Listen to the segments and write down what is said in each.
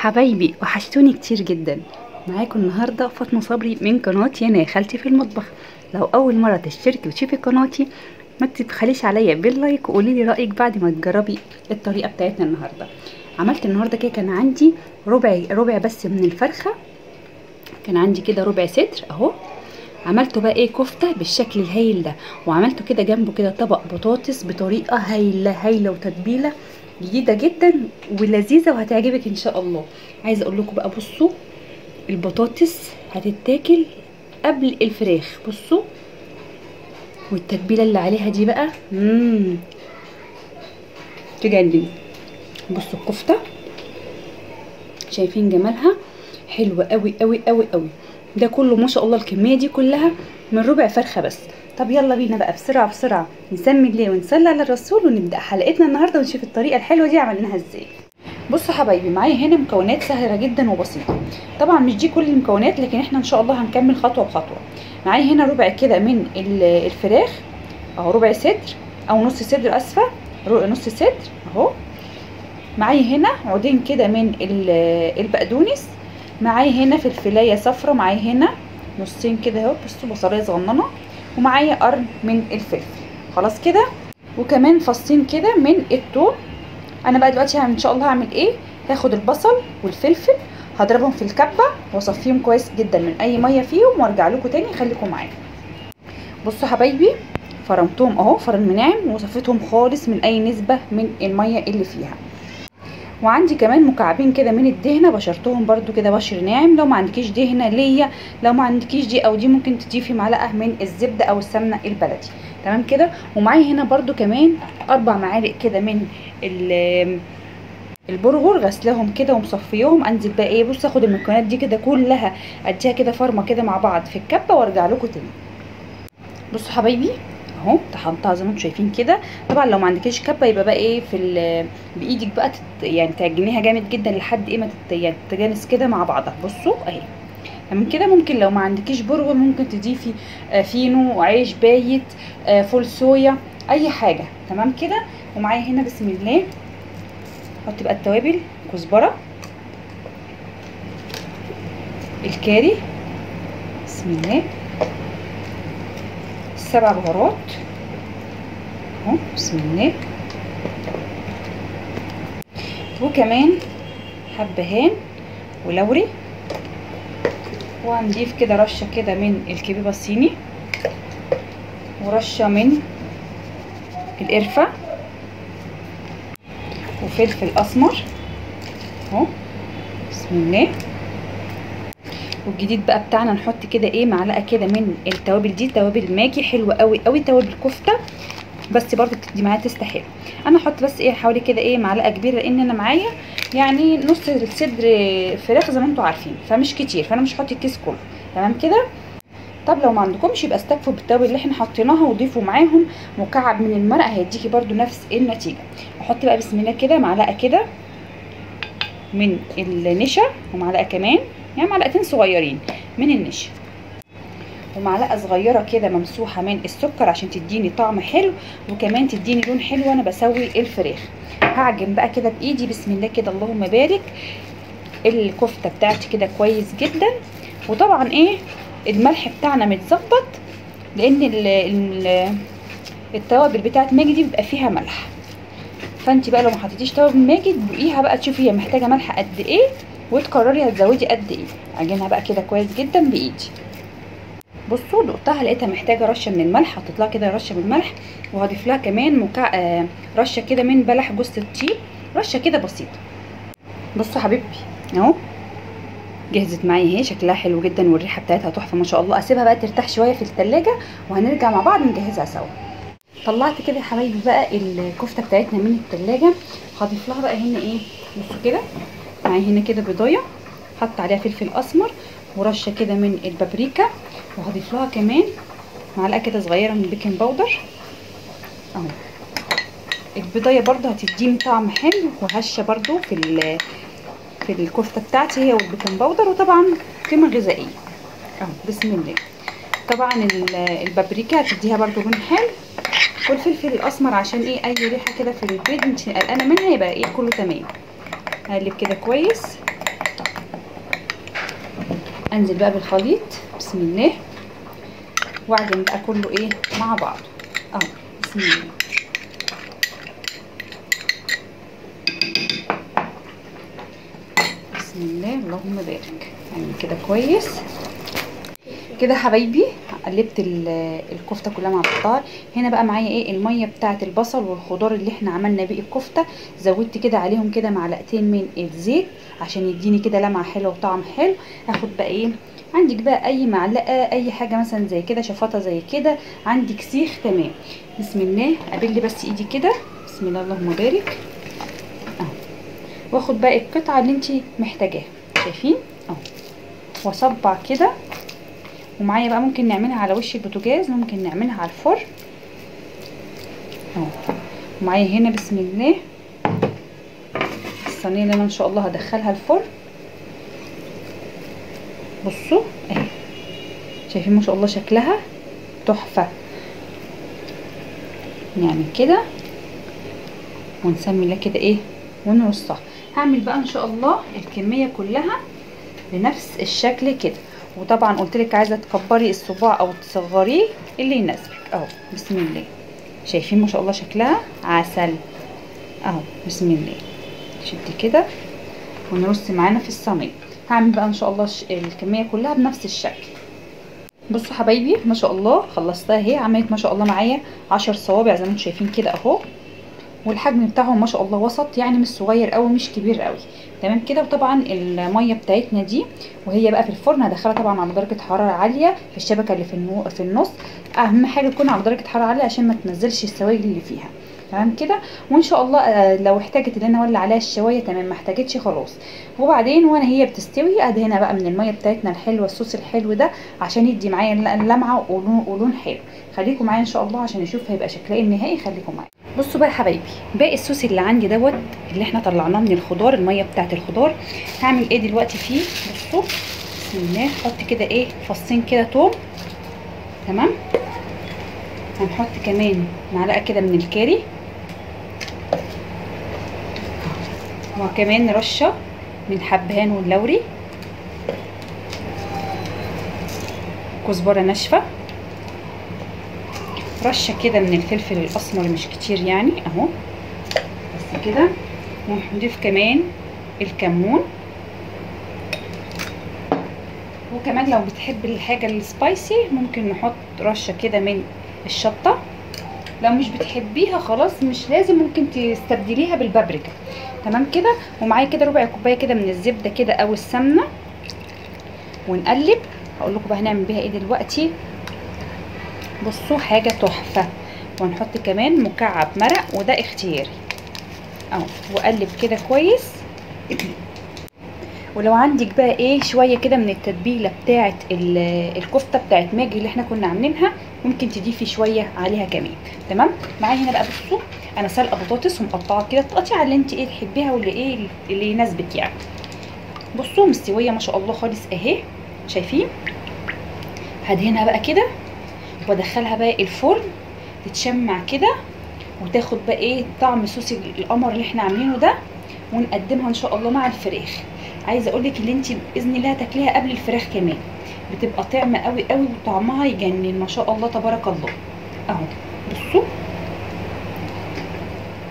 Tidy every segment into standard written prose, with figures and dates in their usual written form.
حبايبي وحشتوني كتير جدا. معاكم النهارده فاطمه صبري من قناتي انا يا خالتي في المطبخ. لو اول مره تشتركي وتشوفي قناتي ما تبخليش عليا باللايك وقولي لي رايك بعد ما تجربي الطريقه بتاعتنا النهارده. عملت النهارده كده، كان عندي ربع بس من الفرخه، كان عندي كده ربع صدر اهو. عملته بقى ايه كفته بالشكل الهايل ده، وعملته كده جنبه كده طبق بطاطس بطريقه هايله وتتبيله جديده جدا ولذيذه وهتعجبك ان شاء الله. عايزه اقول لكم بقى، بصوا البطاطس هتتاكل قبل الفراخ، بصوا والتتبيله اللي عليها دي بقى تجنن. بصوا الكفته، شايفين جمالها؟ حلوه قوي قوي قوي قوي. ده كله ما شاء الله الكميه دي كلها من ربع فرخه بس. طب يلا بينا بقى بسرعه نسمي الله ونصلي على الرسول ونبدا حلقتنا النهارده ونشوف الطريقه الحلوه دي عملناها ازاي. بصوا حبايبي، معايا هنا مكونات سهله جدا وبسيطه. طبعا مش دي كل المكونات، لكن احنا ان شاء الله هنكمل خطوه بخطوه. معايا هنا ربع كده من الفراخ اهو، ربع صدر او نص صدر، اسفه نص صدر اهو. معايا هنا عودين كده من البقدونس. معايا هنا فلفلايه صفرا، معايا هنا نصين كده اهو، بصوا بصلايه صغننه. ومعايا قرن من الفلفل، خلاص كده. وكمان فصين كده من الثوم. انا بقى دلوقتي ان شاء الله هعمل ايه، هاخد البصل والفلفل هضربهم في الكبه واصفيهم كويس جدا من اي ميه فيهم وارجع لكم تاني، خليكم معايا. بصوا حبايبي، فرمتهم اهو فرن ناعم وصفيتهم خالص من اي نسبه من الميه اللي فيها. وعندي كمان مكعبين كده من الدهنه بشرتهم برده كده بشر ناعم. لو ما عندكيش دهنه ليا، لو ما عندكيش دي او دي، ممكن تضيفي معلقه من الزبده او السمنه البلدي، تمام كده. ومعايا هنا برده كمان 4 معالق كده من البرغل، غسلاهم كده ومصفيهم. انزل بقى ايه، بص اخد المكونات دي كده كلها اديها كده فرمه كده مع بعض في الكبه وارجع لكم تاني. بصوا حبايبي اهو طحنتها زي ما انتم شايفين كده. طبعا لو ما عندكيش كبه يبقى بقى ايه بايدك بقى يعني تعجنيها جامد جدا لحد ايه ما يعني تتجانس كده مع بعضها. بصوا اهي تمام كده. ممكن لو ما عندكيش برغل ممكن تضيفي فينو، عيش بايت، فول صويا، اي حاجه، تمام كده. ومعايا هنا بسم الله احط بقى التوابل، كزبره، الكاري، بسم الله، 7 بهارات اهو، بسم الله. وكمان حبهان ولوري. وهنضيف كده رشه كده من الكبيبه الصيني، ورشه من القرفه، وفلفل اسمر اهو، بسم الله. والجديد بقى بتاعنا نحط كده ايه معلقه كده من التوابل دي، توابل ماجي حلوه قوي قوي، توابل كفته بس برضو بتدي معايا تست حلو. انا هحط بس ايه حوالي كده ايه معلقه كبيره، لان انا معايا يعني نص الصدر فراخ زي ما انتم عارفين، فمش كتير، فانا مش هحط الكيس كله، تمام كده. طب لو ما عندكمش يبقى استكفوا بالتوابل اللي احنا حطيناها وضيفوا معاهم مكعب من المرق، هيديكي برضو نفس النتيجه. احط بقى بسم الله كده معلقه كده من النشا، ومعلقه كمان يعني معلقتين صغيرين من النشا، ومعلقه صغيره كده ممسوحه من السكر عشان تديني طعم حلو وكمان تديني لون حلو وانا بسوي الفراخ. هعجن بقى كده بايدي بسم الله كده، اللهم بارك، الكفته بتاعتي كده كويس جدا. وطبعا ايه الملح بتاعنا متظبط، لان التوابل بتاعت ماجي دي بيبقى فيها ملح، فانت بقى لو ما حطيتيش توابل ماجي تدوقيها بقى تشوفي هي محتاجه ملح قد ايه وتقرري هتزودي قد ايه. عجنها بقى كده كويس جدا بايدي. بصوا دقتها لقيتها محتاجه رشه من الملح، حطيت لها كده رشه من الملح، وهضيف لها كمان رشه كده من بلح جوز الطيب، رشه كده بسيطه. بصوا حبيبتي اهو جهزت معايا اهي، شكلها حلو جدا والريحه بتاعتها تحفه ما شاء الله. اسيبها بقى ترتاح شويه في التلاجة وهنرجع مع بعض نجهزها سوا. طلعت كده يا حبايبي بقى الكفته بتاعتنا من التلاجة. هضيف لها بقى هنا ايه، بصوا كده معايا هنا كده بيضايه، حط عليها فلفل اسمر ورشه كده من البابريكا، وهضيف لها كمان معلقه كده صغيره من البيكنج باودر اهو. البيضايه برده هتديني طعم حلو وهشه برده في الكفته بتاعتي هي والبيكنج باودر، وطبعا قيمه غذائيه اهو، بسم الله. طبعا البابريكا هتديها برده لون حلو، والفلفل الاسمر عشان ايه اي ريحه كده في البيض انت قلقانه منها يبقى ايه كله تمام. هقلب كده كويس انزل بقى بالخليط بسم الله، واعجن بقى كله ايه مع بعض اهو بسم الله. بسم الله اللهم بارك. يعني كده كويس كده حبايبي. قلبت الكفته كلها مع بعضها. هنا بقى معايا ايه الميه بتاعه البصل والخضار اللي احنا عملنا بيه الكفته، زودت كده عليهم كده معلقتين من الزيت عشان يديني كده لمعه حلوه وطعم حلو. هاخد بقى ايه، عندك بقى اي معلقه اي حاجه مثلا زي كده شفاطه زي كده، عندك سيخ تمام. بسم الله ابل بس ايدي كده بسم الله اللهم بارك اهو، واخد بقى القطعه اللي انت محتاجاها شايفين اهو، واصبع كده. ومعايا بقى ممكن نعملها على وش البوتاجاز، ممكن نعملها على الفرن اهو. ومعايا هنا بسم الله الصينيه اللي انا ان شاء الله هدخلها الفرن. بصوا اهي شايفين ما شاء الله شكلها تحفه. نعمل كده ونسمي الله كده ايه ونرصها. هعمل بقى ان شاء الله الكميه كلها بنفس الشكل كده. وطبعا قلت لك عايزه تكبري الصباع او تصغريه اللي يناسبك اهو بسم الله. شايفين ما شاء الله شكلها عسل اهو بسم الله. شدي كده ونرص معانا في الصينيه. هعمل بقى ان شاء الله الكميه كلها بنفس الشكل. بصوا حبايبي ما شاء الله خلصتها اهي، عملت ما شاء الله معايا 10 صوابع زي ما انتم شايفين كده اهو. والحجم بتاعهم ما شاء الله وسط، يعني مش صغير قوي مش كبير قوي تمام كده. وطبعا الميه بتاعتنا دي وهي بقى في الفرن هدخلها طبعا على درجه حراره عاليه في الشبكه اللي في النص. اهم حاجه تكون على درجه حراره عاليه عشان ما تنزلش السوائل اللي فيها تمام كده. وان شاء الله لو احتاجت ان انا اولع عليها الشوايه تمام، ما احتاجتش خلاص. وبعدين وانا هي بتستوي ادهنها بقى من الميه بتاعتنا الحلوه الصوص الحلو ده عشان يدي معايا اللمعه ولون حلو. خليكم معايا ان شاء الله عشان نشوف هيبقى شكلها النهائي. خليكم معايا. بصوا بقى يا حبايبي باقي الصوص اللي عندي دوت اللي احنا طلعناه من الخضار، الميه بتاعت الخضار. هعمل ايه دلوقتي فيه؟ بصوا بسم الله. حط كده ايه فصين كده توم تمام. هنحط كمان معلقه كده من الكاري، وكمان رشه من حبهان واللوري، كزبره ناشفه، رشه كده من الفلفل الاسمر مش كتير يعني اهو بس كده. ونضيف كمان الكمون، وكمان لو بتحب الحاجه السبايسي ممكن نحط رشه كده من الشطه. لو مش بتحبيها خلاص مش لازم، ممكن تستبدليها بالبابريكا تمام كده. ومعايا كده ربع كوبايه كده من الزبده كده او السمنه، ونقلب. هقول لكم بقى هنعمل بيها ايه دلوقتي. بصوا حاجه تحفه. وهنحط كمان مكعب مرق وده اختياري اهو، واقلب كده كويس. ولو عندك بقى ايه شويه كده من التتبيله بتاعه الكفته بتاعه ماجي اللي احنا كنا عاملينها ممكن تضيفي شويه عليها كمان تمام. معايا هنا بقى بصوا انا سلقه بطاطس ومقطعه كده التقطيعه اللي انت ايه تحبيها واللي ايه اللي يناسبك يعني. بصوا مستويه ما شاء الله خالص اهي شايفين. هدهنها بقى كده وادخلها بقى الفرن تتشمع كده وتاخد بقى ايه طعم صوص القمر اللي احنا عاملينه ده، ونقدمها ان شاء الله مع الفراخ. عايزه اقول لك اللي انت باذن الله هتاكليها قبل الفراخ كمان، بتبقى طعمه قوي قوي وطعمها يجنن ما شاء الله تبارك الله اهو. بصوا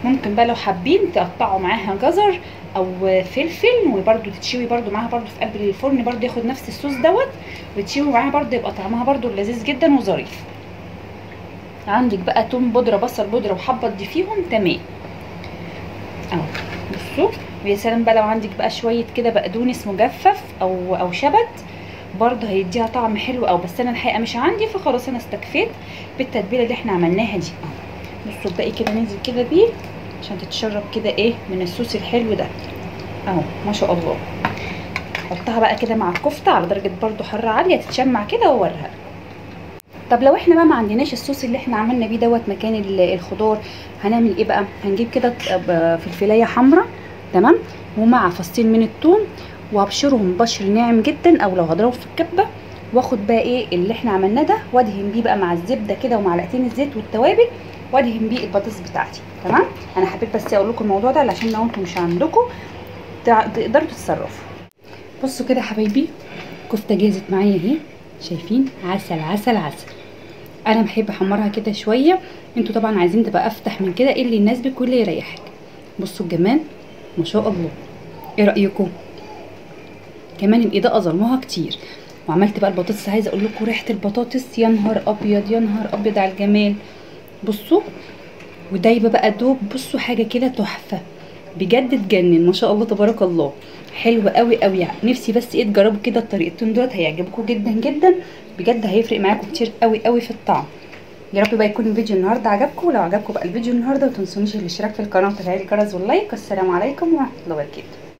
ممكن بقى لو حابين تقطعوا معاها جزر او فلفل وبرده تتشوي برده معاها برده في قلب الفرن برده ياخد نفس الصوص دوت، وتشوي معاها برده يبقى طعمها برده لذيذ جدا وظريف. عندك بقى توم بودره بصل بودره وحبه تضيفيهم تمام اهو. بصوا ويا سلام بقى لو عندك بقى شويه كده بقدونس مجفف او شبت برده هيديها طعم حلو. او بس انا الحقيقه مش عندي فخلاص انا استكفيت بالتتبيله اللي احنا عملناها دي اهو. بصوا الباقي كده ننزل كده بيه عشان تتشرب كده ايه من الصوص الحلو ده اهو ما شاء الله. حطها بقى كده مع الكفته على درجه برده حراره عاليه تتشمع كده واوريها. طب لو احنا بقى ما عندناش الصوص اللي احنا عملنا بيه دوت مكان الخضار هنعمل ايه بقى؟ هنجيب كده فلفلايه حمراء تمام ومع فصين من الثوم وابشرهم بشر ناعم جدا او لو هضربه في الكبه، واخد بقى ايه اللي احنا عملناه ده وادهن بيه بقى مع الزبده كده ومعلقتين الزيت والتوابل وادهن بيه البطاطس بتاعتي تمام. انا حبيت بس اقول لكم الموضوع ده عشان لو انتم مش عندكم تقدروا تتصرفوا. بصوا كده يا حبايبي الكفته جهزت معايا اهي، شايفين؟ عسل عسل عسل. انا بحب احمرها كده شويه، انتوا طبعا عايزين تبقى افتح من كده، ايه اللي يناسبك واللي يريحك. بصوا الجمال ما شاء الله. ايه رايكم؟ كمان الاضاءه ظلموها كتير. وعملت بقى البطاطس، عايزه اقول لكم ريحه البطاطس يا نهار ابيض يا نهار ابيض على الجمال. بصوا ودايبه بقى دوب، بصوا حاجه كده تحفه بجد، تجنن ما شاء الله تبارك الله. حلوه قوي قوي يعني. نفسي بس ايه تجربوا كده الطريقتين دولت، هيعجبكم جدا جدا بجد، هيفرق معاكم كتير قوي قوي في الطعم. يا رب بقى يكون الفيديو النهارده عجبكم، ولو عجبكم بقى الفيديو النهارده ما تنسونيش الاشتراك في القناه وتفعيل الجرس واللايك. والسلام عليكم ورحمه الله وبركاته.